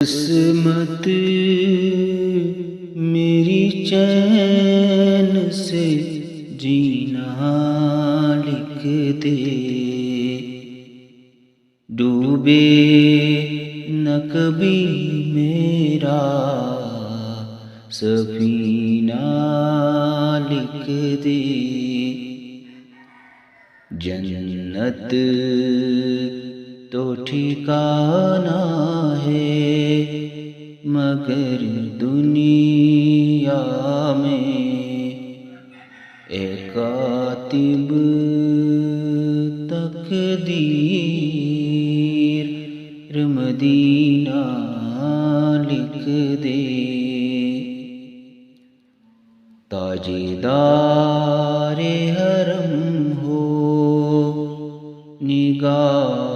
قسمت میری چین سے جینا لکھ دے، ڈوبے نہ کبھی میرا سفینہ لکھ دے، جنت تو ٹھکانہ ہے مگر دنیا میں، اے کاتب تقدیر مدینہ لکھ دے، تاجدار حرم ہو نگاہ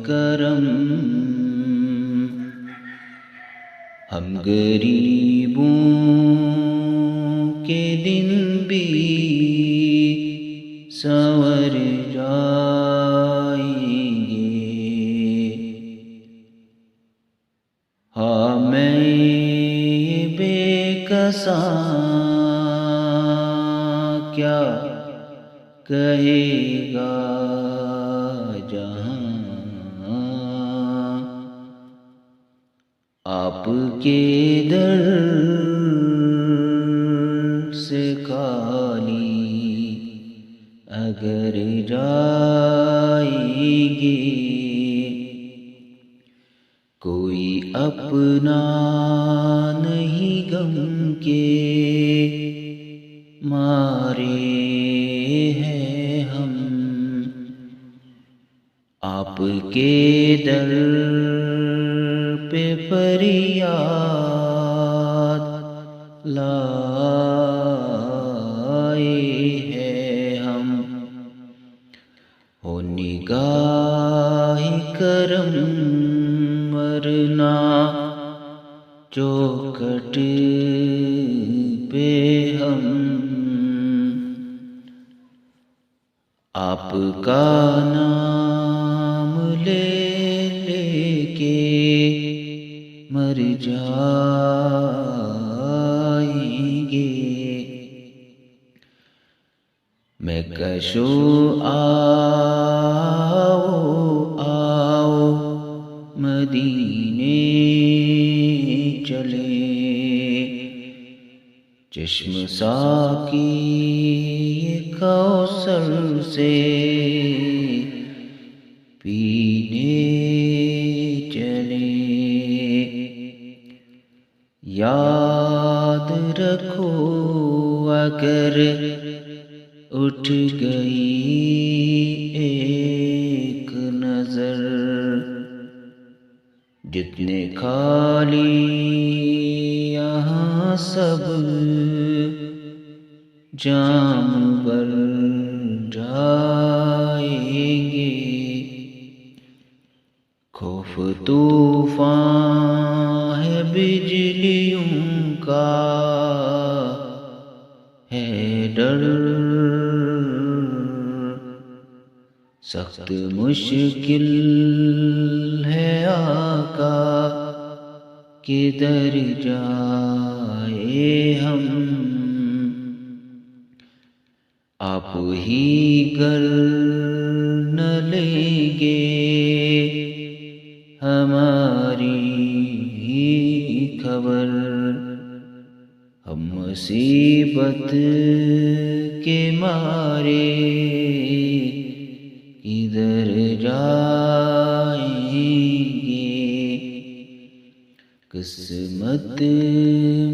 کرم، ہم غریبوں کے دن بھی سنور جائیں گے، ہاں میں بے کساں کیا کہے گا جہاں، آپ کے در سے خالی اگر جائیں گے، کوئی اپنا نہیں غم کے مارے ہیں ہم، آپ کے در پہ فریاد لائے ہیں ہم، ہو نگاہ کرم ورنہ چوکھٹ پہ ہم، آپ کا نام لے لے کے مر جائیں گے، میں کشو آؤ مدینے چلے، چشم ساقی کوثر سے پینے چلے، یاد رکھو اگر اٹھ گئی ایک نظر، جتنے خالی یہاں سب جام بھر جائیں گے، خوف طوفان ہے بجلیوں کا ہے ڈر، سخت مشکل ہے آقا کدھر جائے ہم، آپ ہی گر نہ لیں گے ہماری خبر، ہم مصیبت کے مارے کدھر جائیں گے، قسمت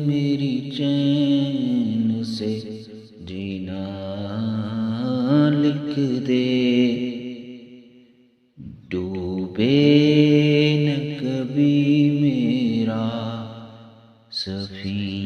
میری چین سے جینا لکھ دے، ڈوبے نہ کبھی میرا سفینہ۔